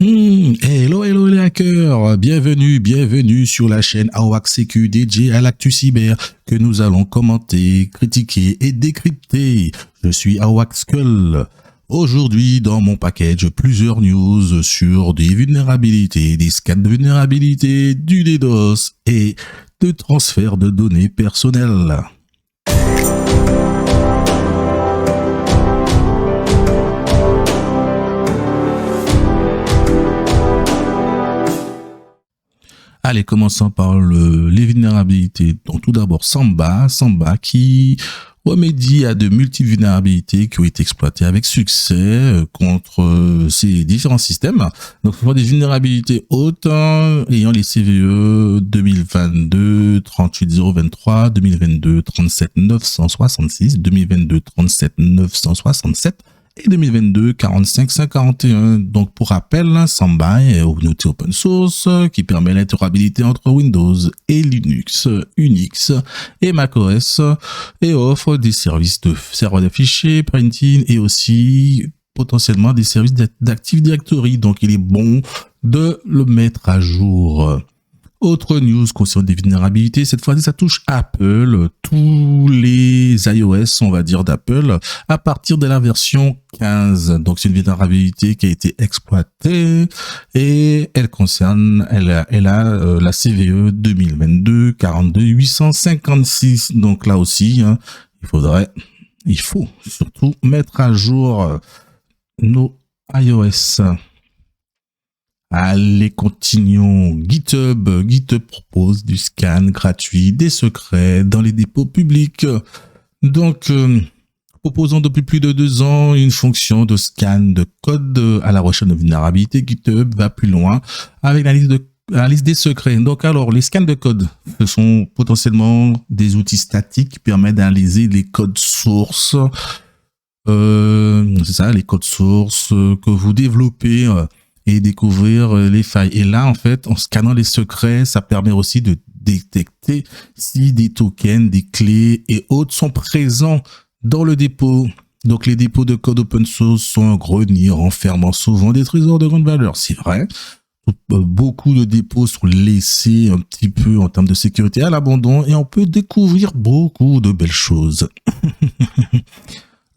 Hello les hackers, bienvenue sur la chaîne AWACS Sécu dédiée à l'actu cyber que nous allons commenter, critiquer et décrypter. Je suis AWACS Skull. Aujourd'hui, dans mon package, plusieurs news sur des vulnérabilités, des scans de vulnérabilité, du DDoS et de transfert de données personnelles. Allez, commençons par les vulnérabilités. Donc tout d'abord Samba qui remédie à de multiples vulnérabilités qui ont été exploitées avec succès contre ces différents systèmes. Donc ce sont des vulnérabilités hautes ayant les CVE 2022 38023, 2022 37966, 2022 37967 et 2022 45541. Donc pour rappel, Samba est un outil open source qui permet l'interopérabilité entre Windows et Linux, Unix et macOS et offre des services de serveur de fichiers, printing et aussi potentiellement des services d'Active Directory. Donc il est bon de le mettre à jour. Autre news concernant des vulnérabilités, cette fois-ci ça touche Apple, tous les iOS on va dire d'Apple à partir de la version 15. Donc c'est une vulnérabilité qui a été exploitée et elle concerne, elle a la CVE 2022 42856. Donc là aussi il faut surtout mettre à jour nos iOS. Allez, continuons. GitHub propose du scan gratuit des secrets dans les dépôts publics. Donc, proposant depuis plus de 2 ans une fonction de scan de code à la recherche de vulnérabilité, GitHub va plus loin avec la liste des secrets. Donc, alors, les scans de code, ce sont potentiellement des outils statiques qui permettent d'analyser les codes sources. C'est ça, les codes sources que vous développez et découvrir les failles. Et là, en fait, en scannant les secrets, ça permet aussi de détecter si des tokens, des clés et autres sont présents dans le dépôt. Donc, les dépôts de code open source sont un grenier renfermant souvent des trésors de grande valeur. C'est vrai. Beaucoup de dépôts sont laissés un petit peu en termes de sécurité à l'abandon et on peut découvrir beaucoup de belles choses.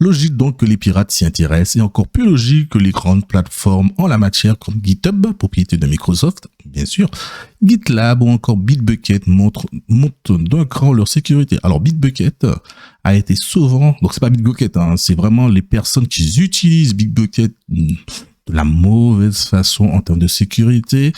Logique donc que les pirates s'y intéressent et encore plus logique que les grandes plateformes en la matière comme GitHub, propriété de Microsoft, bien sûr, GitLab ou encore Bitbucket montent d'un cran leur sécurité. Alors Bitbucket a été souvent, donc c'est pas Bitbucket, c'est vraiment les personnes qui utilisent Bitbucket de la mauvaise façon en termes de sécurité,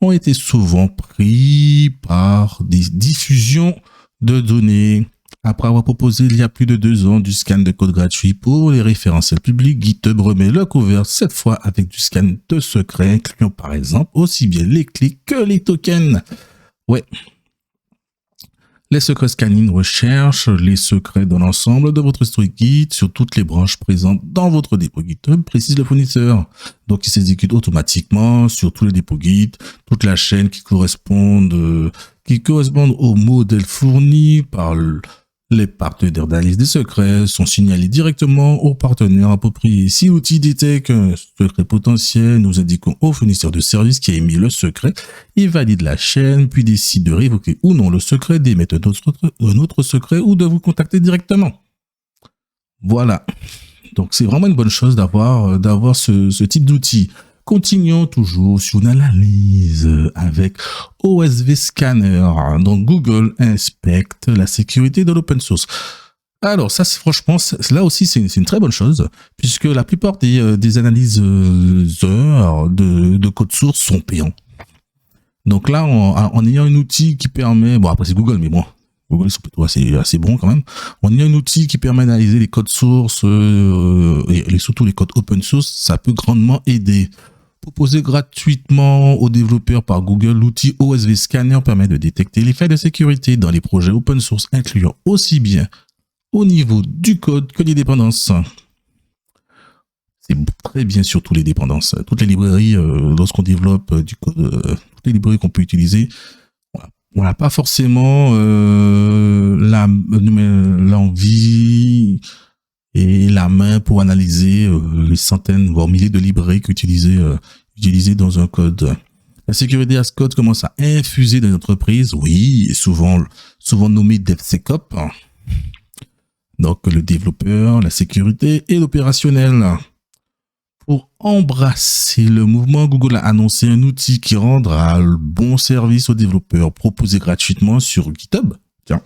ont été souvent pris par des diffusions de données. Après avoir proposé il y a plus de 2 ans du scan de code gratuit pour les référentiels publics, GitHub remet le couvert cette fois avec du scan de secrets, incluant par exemple aussi bien les clés que les tokens. Ouais. Les secrets scanning recherchent les secrets dans l'ensemble de votre historique Git sur toutes les branches présentes dans votre dépôt GitHub, précise le fournisseur. Donc, il s'exécute automatiquement sur tous les dépôts Git, toute la chaîne qui correspondent au modèle fourni par les partenaires d'analyse des secrets sont signalés directement aux partenaires appropriés. Si l'outil détecte un secret potentiel, nous indiquons au fournisseur de service qui a émis le secret, il valide la chaîne, puis décide de révoquer ou non le secret, d'émettre un autre secret ou de vous contacter directement. Voilà. Donc c'est vraiment une bonne chose d'avoir ce type d'outil. Continuons toujours sur une analyse avec OSV Scanner. Donc, Google inspecte la sécurité de l'open source. Alors, ça, franchement, là aussi, c'est une très bonne chose, puisque la plupart des analyseurs de code source sont payants. Donc là, en ayant un outil qui permet, bon, après c'est Google, mais bon, Google, c'est plutôt assez bon quand même. En ayant un outil qui permet d'analyser les codes sources et surtout les codes open source, ça peut grandement aider. Proposé gratuitement aux développeurs par Google, l'outil OSV Scanner permet de détecter les failles de sécurité dans les projets open source, incluant aussi bien au niveau du code que des dépendances. C'est très bien sur toutes les dépendances. Toutes les librairies, lorsqu'on développe du code, toutes les librairies qu'on peut utiliser, on n'a pas forcément l'envie et la main pour analyser les centaines, voire milliers de librairies qu'utilisent utilisé dans un code. La sécurité as code commence à infuser dans les entreprises, oui, et souvent nommé DevSecOps. Donc, le développeur, la sécurité et l'opérationnel. Pour embrasser le mouvement, Google a annoncé un outil qui rendra le bon service aux développeurs proposé gratuitement sur GitHub. Tiens.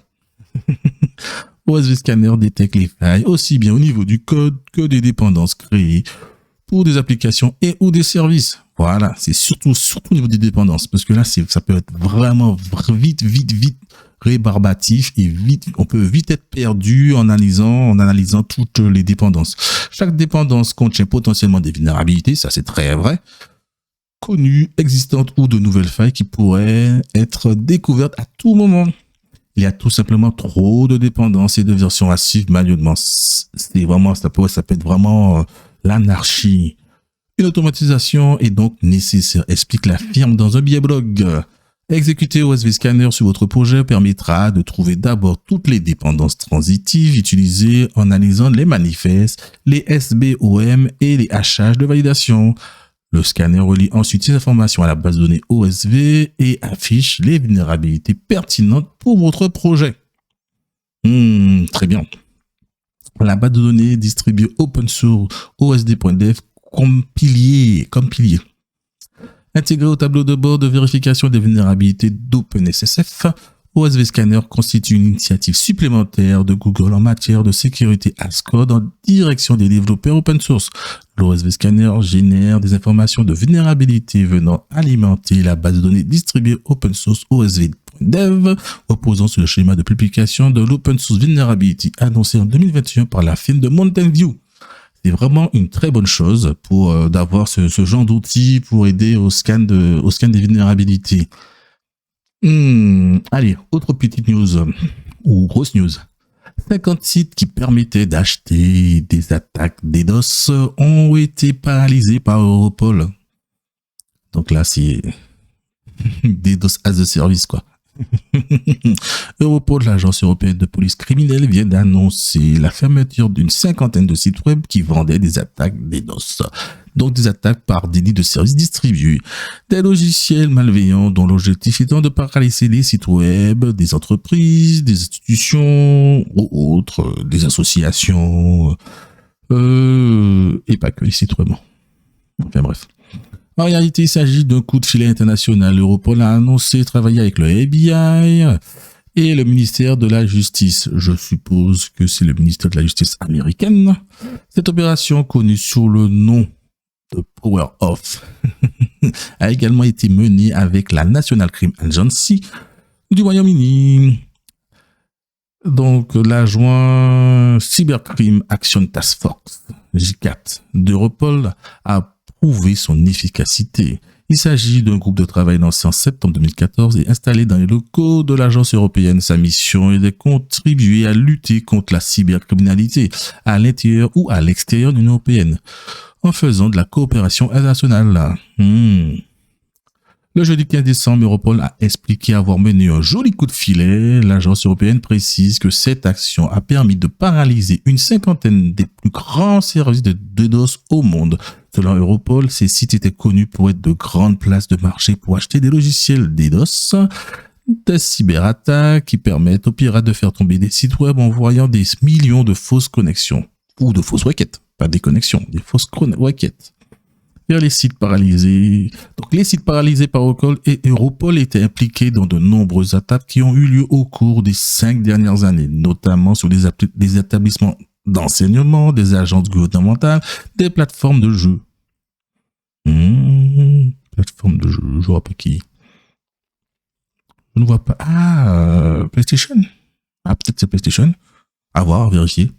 OSV Scanner détecte les failles aussi bien au niveau du code que des dépendances créées pour des applications et ou des services. Voilà, c'est surtout au niveau des dépendances parce que là, ça peut être vraiment vite rébarbatif et on peut vite être perdu en analysant toutes les dépendances. Chaque dépendance contient potentiellement des vulnérabilités, ça c'est très vrai, connues, existantes ou de nouvelles failles qui pourraient être découvertes à tout moment. Il y a tout simplement trop de dépendances et de versions massives manuellement. C'est vraiment, ça peut être vraiment l'anarchie. Une automatisation est donc nécessaire, explique la firme dans un billet blog. Exécuter OSV Scanner sur votre projet permettra de trouver d'abord toutes les dépendances transitives utilisées en analysant les manifestes, les SBOM et les hashages de validation. Le scanner relie ensuite ces informations à la base de données OSV et affiche les vulnérabilités pertinentes pour votre projet. Très bien. La base de données distribuée open source osd.dev comme pilier. Intégré au tableau de bord de vérification des vulnérabilités d'OpenSSF, OSV Scanner constitue une initiative supplémentaire de Google en matière de sécurité as code en direction des développeurs open source. L'OSV Scanner génère des informations de vulnérabilité venant alimenter la base de données distribuée open source osv.dev, reposant sur le schéma de publication de l'Open Source Vulnerability annoncé en 2021 par la firme de Mountain View. C'est vraiment une très bonne chose pour d'avoir ce genre d'outils pour aider au scan des vulnérabilités. Allez, autre petite news ou grosse news. 50 sites qui permettaient d'acheter des attaques DDoS ont été paralysés par Europol. Donc là, c'est DDoS as a service, quoi. Europol, l'agence européenne de police criminelle, vient d'annoncer la fermeture d'une 50aine de sites web qui vendaient des attaques DDoS. Donc des attaques par délit de services distribués. Des logiciels malveillants dont l'objectif étant de paralyser les sites web des entreprises, des institutions ou autres, des associations, et pas que les sites web. Enfin bref. En réalité, il s'agit d'un coup de filet international. Europol a annoncé travailler avec le FBI et le ministère de la Justice. Je suppose que c'est le ministère de la Justice américaine. Cette opération, connue sous le nom de Power Off, a également été menée avec la National Crime Agency du Royaume-Uni. Donc, l'adjoint Cybercrime Action Task Force, J4, d'Europol a prouvé son efficacité. Il s'agit d'un groupe de travail lancé en septembre 2014 et installé dans les locaux de l'agence européenne. Sa mission est de contribuer à lutter contre la cybercriminalité à l'intérieur ou à l'extérieur de l'Union européenne en faisant de la coopération internationale. Le jeudi 15 décembre, Europol a expliqué avoir mené un joli coup de filet. L'agence européenne précise que cette action a permis de paralyser une 50aine des plus grands services de DDoS au monde. Selon Europol, ces sites étaient connus pour être de grandes places de marché pour acheter des logiciels DDoS, des cyberattaques qui permettent aux pirates de faire tomber des sites web en envoyant des millions de fausses connexions. Ou de fausses requêtes. Pas des connexions, des fausses requêtes. Vers les sites paralysés. Donc, les sites paralysés par Europol étaient impliqués dans de nombreuses attaques qui ont eu lieu au cours des 5 dernières années, notamment sur des établissements d'enseignement, des agences gouvernementales, des plateformes de jeux. Plateforme de jeux, je vois pas qui. Je ne vois pas. PlayStation. Peut-être c'est PlayStation. À voir, vérifier.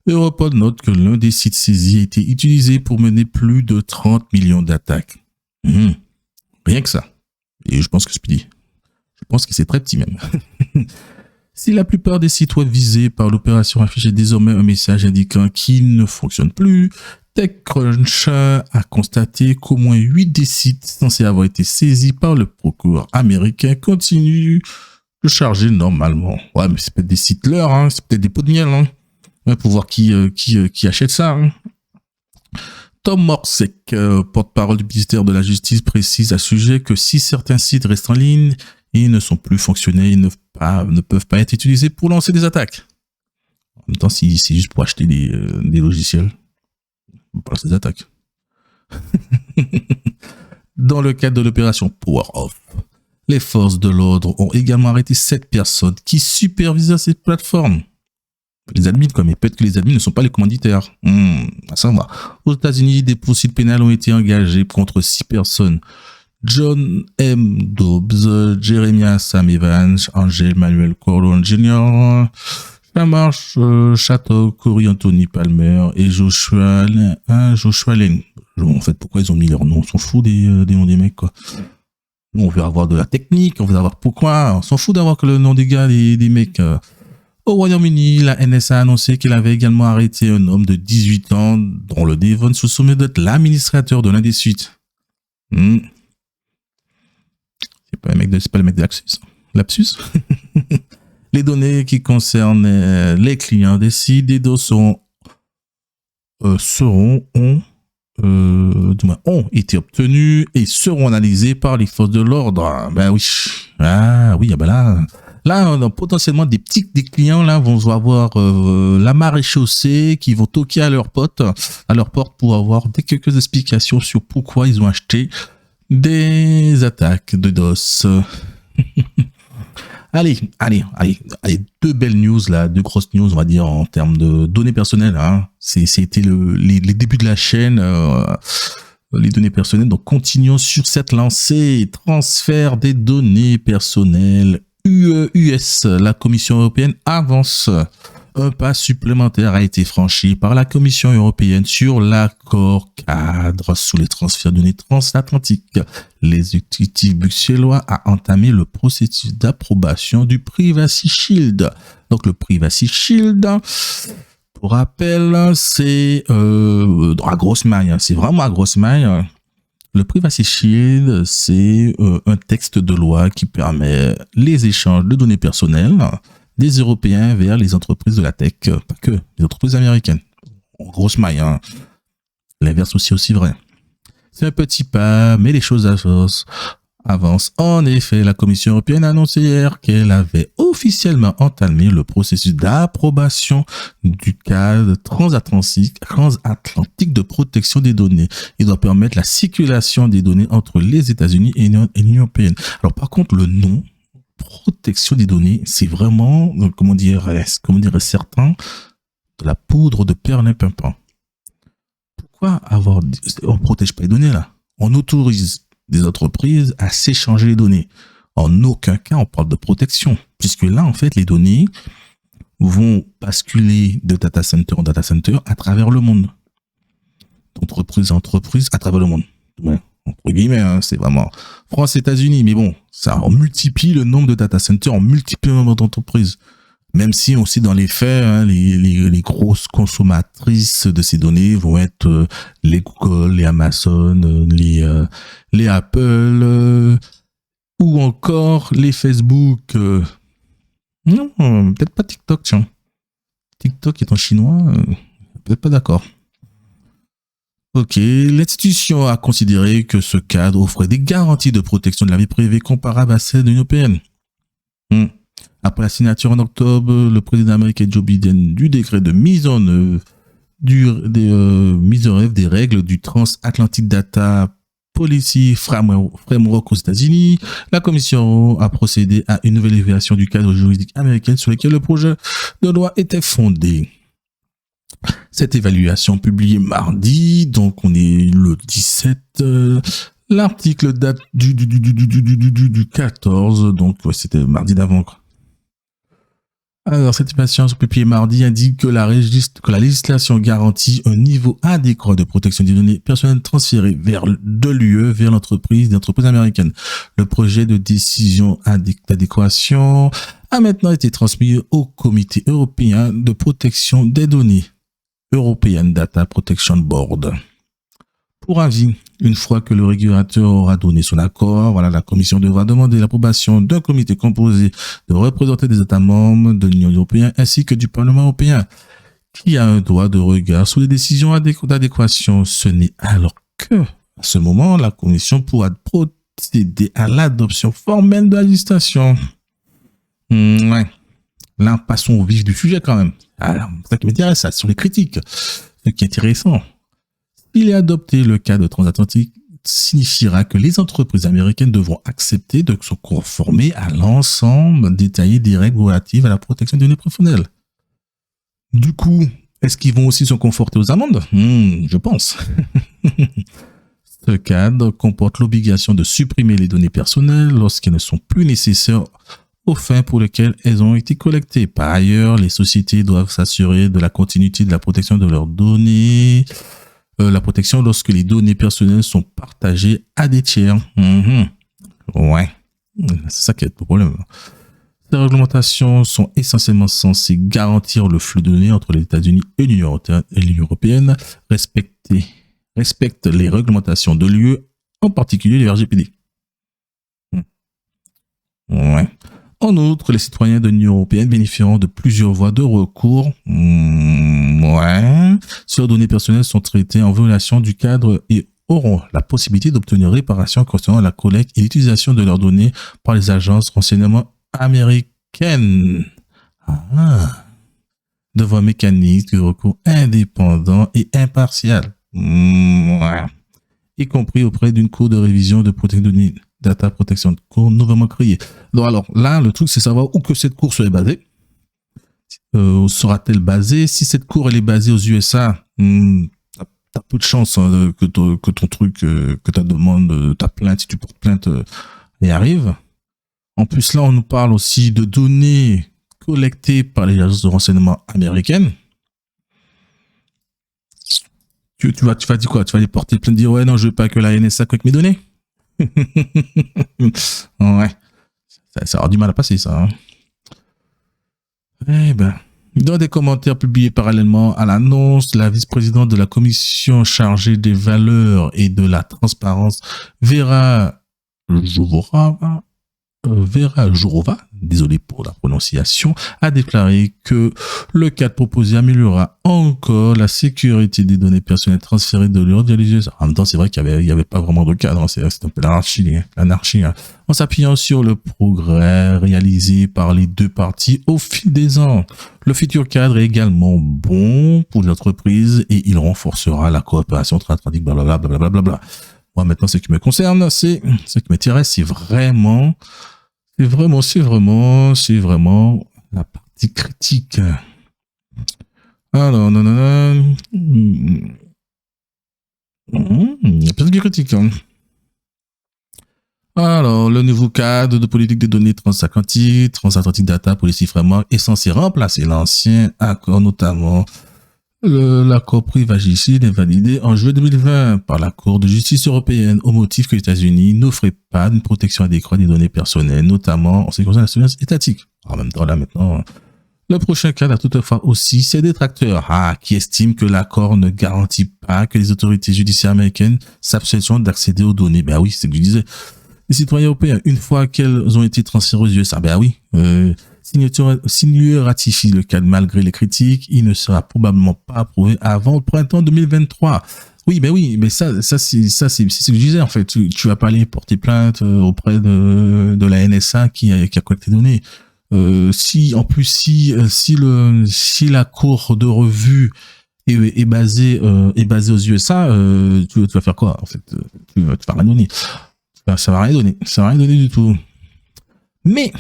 Europol note que l'un des sites saisis a été utilisé pour mener plus de 30 millions d'attaques. Rien que ça. Et je pense que c'est petit. Je pense que c'est très petit même. Si la plupart des sites web visés par l'opération affichaient désormais un message indiquant qu'ils ne fonctionnent plus, TechCrunch a constaté qu'au moins 8 des sites censés avoir été saisis par le procureur américain continuent de charger normalement. Ouais, mais c'est peut-être des sites leurs, c'est peut-être des pots de miel, pour voir qui achète ça. Tom Morsek, porte-parole du ministère de la Justice, précise à ce sujet que si certains sites restent en ligne, ils ne sont plus fonctionnels, ils ne peuvent pas être utilisés pour lancer des attaques. En même temps, si c'est juste pour acheter des logiciels, pour lancer des attaques. Dans le cadre de l'opération Power Off, les forces de l'ordre ont également arrêté 7 personnes qui supervisaient ces plateformes. Les admins, quoi, mais peut-être que les admins ne sont pas les commanditaires. Ça va. Aux États-Unis, des poursuites pénales ont été engagées contre 6 personnes. John M. Dobbs, Jeremiah Sam Evans, Angel Manuel Cordon Jr., Shamarsh Chateau, Corey Anthony Palmer et Joshua Lane. En fait, pourquoi ils ont mis leur nom? On s'en fout des noms des mecs, quoi. Nous, on veut avoir de la technique, on veut avoir pourquoi. On s'en fout d'avoir que le nom des gars, des mecs. Au Royaume-Uni, la NSA a annoncé qu'elle avait également arrêté un homme de 18 ans dont le Devon se soummet d'être l'administrateur de l'un des sites. C'est pas le mec de Lapsus. Les données qui concernent les clients des sites des DOS ont été obtenus et seront analysés par les forces de l'ordre. Ben oui. Ah oui, là, on a potentiellement des clients là vont avoir la maréchaussée qui vont toquer à leur porte pour avoir quelques explications sur pourquoi ils ont acheté des attaques de DOS. Allez, 2 belles news là, 2 grosses news on va dire en termes de données personnelles. C'était les débuts de la chaîne, les données personnelles. Donc continuons sur cette lancée, transfert des données personnelles. US, la Commission européenne avance. Un pas supplémentaire a été franchi par la Commission européenne sur l'accord cadre sous les transferts de données transatlantiques. L'exécutif bruxellois a entamé le processus d'approbation du Privacy Shield. Donc le Privacy Shield, pour rappel, c'est à grosse maille, c'est vraiment à grosse maille. Le Privacy Shield, c'est un texte de loi qui permet les échanges de données personnelles des Européens vers les entreprises de la tech, pas que, les entreprises américaines. En grosse maille, l'inverse aussi vrai. C'est un petit pas, mais les choses avancent. En effet, la Commission européenne a annoncé hier qu'elle avait officiellement entamé le processus d'approbation du cadre transatlantique de protection des données. Il doit permettre la circulation des données entre les États-Unis et l'Union européenne. Alors par contre, le nom protection des données, c'est vraiment, comment dirait certains, de la poudre de perlimpinpin. Pourquoi on protège pas les données là? On autorise des entreprises à s'échanger les données. En aucun cas on parle de protection, puisque là en fait les données vont basculer de data center en data center à travers le monde, d'entreprise en entreprise à travers le monde. Ouais. Entre guillemets, c'est vraiment France, États-Unis, mais bon, ça on multiplie le nombre de data centers, on multiplie le nombre d'entreprises. Même si on sait dans les faits, les grosses consommatrices de ces données vont être les Google, les Amazon, les Apple, ou encore les Facebook. Non, peut-être pas TikTok, tiens. TikTok étant chinois, peut-être pas d'accord. Ok, l'institution a considéré que ce cadre offrait des garanties de protection de la vie privée comparables à celles de l'Union européenne. Après la signature en octobre, le président américain Joe Biden du décret de mise en œuvre des règles du Transatlantic Data Policy Framework aux États-Unis, la Commission a procédé à une nouvelle évaluation du cadre juridique américain sur lequel le projet de loi était fondé. Cette évaluation publiée mardi, donc on est le 17, l'article date du 14, donc ouais, c'était mardi d'avant. Alors, cette évaluation publiée mardi indique que la législation garantit un niveau adéquat de protection des données personnelles transférées de l'UE vers l'entreprise, des entreprises américaines. Le projet de décision d'adéquation a maintenant été transmis au Comité européen de protection des données, European Data Protection Board. Pour avis, une fois que le régulateur aura donné son accord, la Commission devra demander l'approbation d'un comité composé de représentants des États membres de l'Union européenne ainsi que du Parlement européen, qui a un droit de regard sur les décisions d'adéquation. Ce n'est alors que, à ce moment, la Commission pourra procéder à l'adoption formelle de la législation. Ouais. Là, passons au vif du sujet quand même. Alors, ça qui m'intéresse, ça, sur les critiques. Ce qui est intéressant, s'il est adopté, le cadre transatlantique signifiera que les entreprises américaines devront accepter de se conformer à l'ensemble détaillé des règles relatives à la protection des données personnelles. Du coup, est-ce qu'ils vont aussi se conforter aux amendes ? Je pense. Ce cadre comporte l'obligation de supprimer les données personnelles lorsqu'elles ne sont plus nécessaires aux fins pour lesquelles elles ont été collectées. Par ailleurs, les sociétés doivent s'assurer de la continuité de la protection de leurs données, la protection lorsque les données personnelles sont partagées à des tiers. Ouais, c'est ça qui est le problème. Ces réglementations sont essentiellement censées garantir le flux de données entre les États-Unis et l'Union européenne, respectent les réglementations de l'UE, en particulier les RGPD. Ouais. En outre, les citoyens de l'Union européenne bénéficieront de plusieurs voies de recours. Si leurs données personnelles sont traitées en violation du cadre et auront la possibilité d'obtenir réparation concernant la collecte et l'utilisation de leurs données par les agences de renseignement américaines. Devant un mécanisme de recours indépendant et impartial. Y compris auprès d'une cour de révision de protection de données. Data Protection Court nouvellement créée. Donc alors là, le truc, c'est savoir où que cette cour serait basée. Sera-t-elle basée ? Si cette cour elle est basée aux USA, t'as peu de chance que ton truc, que ta demande, ta plainte, si tu portes plainte, y arrive. En plus là, on nous parle aussi de données collectées par les agences de renseignement américaines. Tu vas dire quoi ? Tu vas aller porter plainte, dire ouais non, je veux pas que la NSA collecte mes données. Ouais, ça aura du mal à passer ça. Eh ben, dans des commentaires publiés parallèlement à l'annonce, la vice-présidente de la commission chargée des valeurs et de la transparence, Vera Jourova, désolé pour la prononciation, a déclaré que le cadre proposé améliorera encore la sécurité des données personnelles transférées de l'Union européenne. En même temps, c'est vrai qu'il y avait pas vraiment de cadre, c'est un peu l'anarchie. En s'appuyant sur le progrès réalisé par les deux parties au fil des ans. Le futur cadre est également bon pour les entreprises et il renforcera la coopération transatlantique, blablabla. Moi, maintenant, ce qui me concerne, ce qui m'intéresse, c'est vraiment la partie critique. Alors, il y a plein de critiques. Alors, le nouveau cadre de politique des données transatlantique data policy framework est censé remplacer l'ancien accord, notamment l'accord privacy validé en juillet 2020 par la Cour de justice européenne au motif que les États-Unis n'offraient pas une protection adéquate des données personnelles, notamment en ce qui concerne la surveillance étatique. En même temps, là, maintenant, le prochain cadre a toutefois aussi ses détracteurs, qui estiment que l'accord ne garantit pas que les autorités judiciaires américaines s'abstiennent d'accéder aux données. Ben oui, c'est ce que je disais. Les citoyens européens, une fois qu'elles ont été transférées aux USA, ben oui, s'il lui ratifie le cadre malgré les critiques, il ne sera probablement pas approuvé avant le printemps 2023. Oui, mais ça c'est ce que je disais en fait. Tu vas pas aller porter plainte auprès de la NSA qui a collecté les données. Si la cour de revue est basée aux USA, tu vas faire quoi en fait? Tu vas rien donner. Ça va rien donner du tout. Mais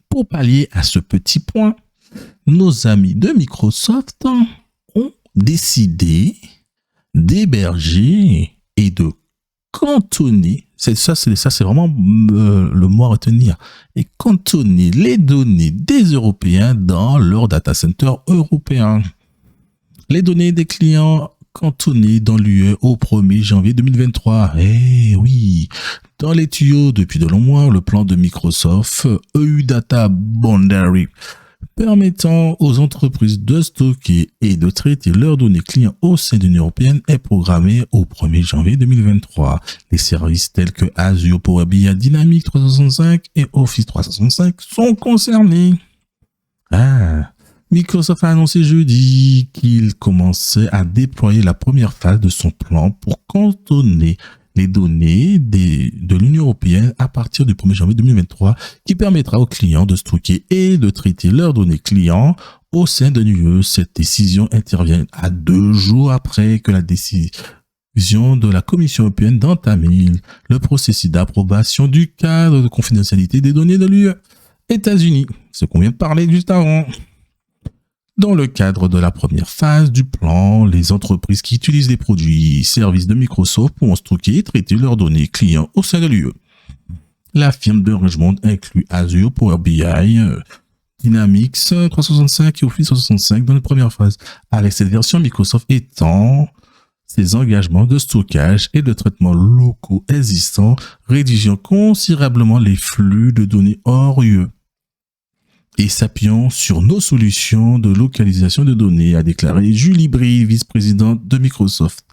pour pallier à ce petit point, nos amis de Microsoft ont décidé d'héberger et de cantonner, c'est vraiment le mot à retenir, et cantonner les données des Européens dans leur data center européen. Les données des clients cantonnées dans l'UE au 1er janvier 2023. Eh oui, dans les tuyaux depuis de longs mois, le plan de Microsoft EU Data Boundary permettant aux entreprises de stocker et de traiter leurs données clients au sein de l'Union européenne est programmé au 1er janvier 2023. Les services tels que Azure, Power BI, Dynamics 365 et Office 365 sont concernés. Microsoft a annoncé jeudi qu'il commençait à déployer la première phase de son plan pour cantonner les données de l'Union européenne à partir du 1er janvier 2023, qui permettra aux clients de stocker et de traiter leurs données clients au sein de l'UE. Cette décision intervient à 2 jours après que la décision de la Commission européenne d'entamer le processus d'approbation du cadre de confidentialité des données de l'UE. États-Unis, ce qu'on vient de parler juste avant. Dans le cadre de la première phase du plan, les entreprises qui utilisent les produits et services de Microsoft pourront stocker et traiter leurs données clients au sein de l'UE. La firme de Richmond inclut Azure, Power BI, Dynamics 365 et Office 365 dans la première phase, avec cette version Microsoft étant ses engagements de stockage et de traitement locaux existants, réduisant considérablement les flux de données hors UE. Et s'appuyant sur nos solutions de localisation de données, a déclaré Julie Brie, vice-présidente de Microsoft.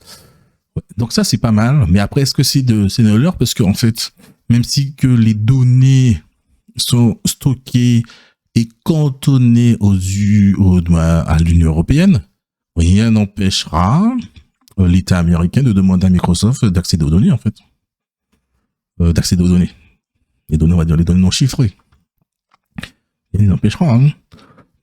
Ouais, donc ça, c'est pas mal. Mais après, est-ce que c'est de l'heure? Parce qu'en fait, même si que les données sont stockées et cantonnées à l'Union européenne, rien n'empêchera l'État américain de demander à Microsoft d'accéder aux données, en fait. D'accéder aux données. Les données, on va dire les données non chiffrées. Il n'empêchera. Hein.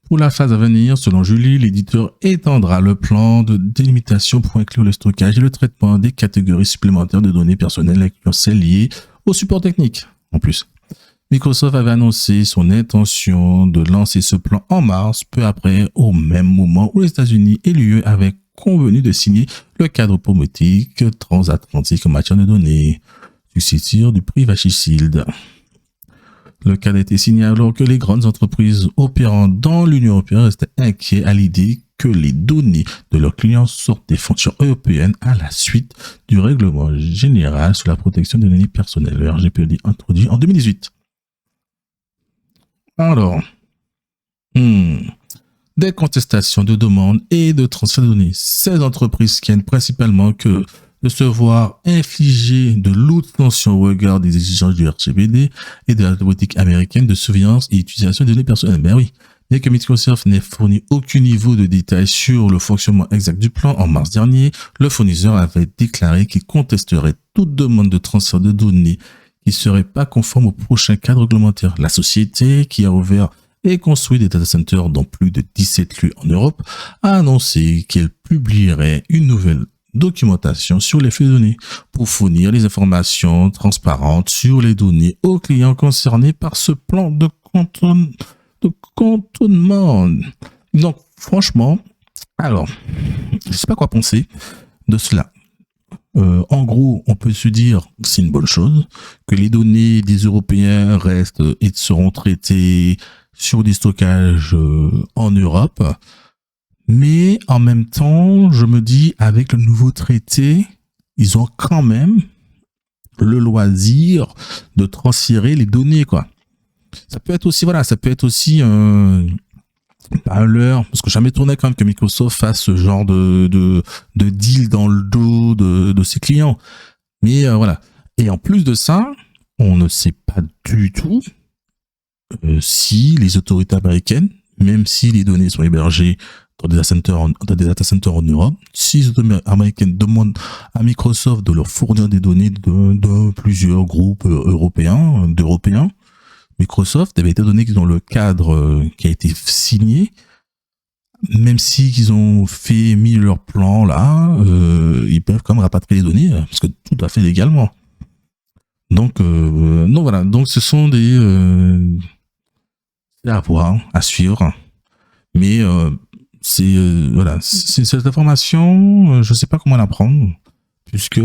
Pour la phase à venir, selon Julie, l'éditeur étendra le plan de délimitation pour inclure le stockage et le traitement des catégories supplémentaires de données personnelles incluant celles liées au support technique. En plus, Microsoft avait annoncé son intention de lancer ce plan en mars, peu après, au même moment où les États-Unis et l'UE avaient convenu de signer le cadre politique transatlantique en matière de données, successeur du Privacy Shield. Le cadre a été signé alors que les grandes entreprises opérant dans l'Union européenne restaient inquiets à l'idée que les données de leurs clients sortent des frontières européennes à la suite du règlement général sur la protection des données personnelles, le RGPD introduit en 2018. Alors, des contestations de demandes et de transfert de données. Ces entreprises craignent principalement que de se voir infliger de lourdes sanctions au regard des exigences du RGPD et de la politique américaine de surveillance et utilisation des données personnelles. Ben oui, bien que Microsoft n'ait fourni aucun niveau de détail sur le fonctionnement exact du plan en mars dernier, le fournisseur avait déclaré qu'il contesterait toute demande de transfert de données qui serait pas conforme au prochain cadre réglementaire. La société, qui a ouvert et construit des data centers dans plus de 17 lieux en Europe, a annoncé qu'elle publierait une nouvelle documentation sur les flux de données pour fournir les informations transparentes sur les données aux clients concernés par ce plan de cantonnement. Donc, franchement, alors, je sais pas quoi penser de cela. En gros, on peut se dire que c'est une bonne chose, que les données des Européens restent et seront traitées sur des stockages en Europe. Mais en même temps, je me dis, avec le nouveau traité, ils ont quand même le loisir de transférer les données, quoi. Ça peut être aussi, voilà, ça peut être aussi par l'heure, parce que jamais tourné quand même que Microsoft fasse ce genre de deal dans le dos de ses clients. Mais voilà. Et en plus de ça, on ne sait pas du tout si les autorités américaines, même si les données sont hébergées dans des data centers en Europe, si les autorités américaines demandent à Microsoft de leur fournir des données de plusieurs groupes d'Européens, Microsoft, étant donné qu'ils ont le cadre qui a été signé, même si qu'ils ont mis leur plan là, ils peuvent quand même rapatrier les données, parce que tout à fait légalement. Donc, non, voilà. Donc, ce sont des à voir, à suivre. Mais voilà, c'est cette information, je sais pas comment la prendre, puisque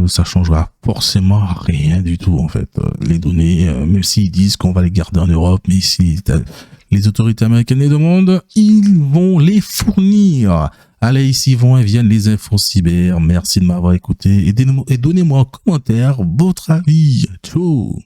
ça changera forcément rien du tout en fait. Les données, même s'ils disent qu'on va les garder en Europe, mais si les autorités américaines les demandent, ils vont les fournir. Allez, ici viennent les infos cyber. Merci de m'avoir écouté et donnez-moi en commentaire votre avis. Ciao.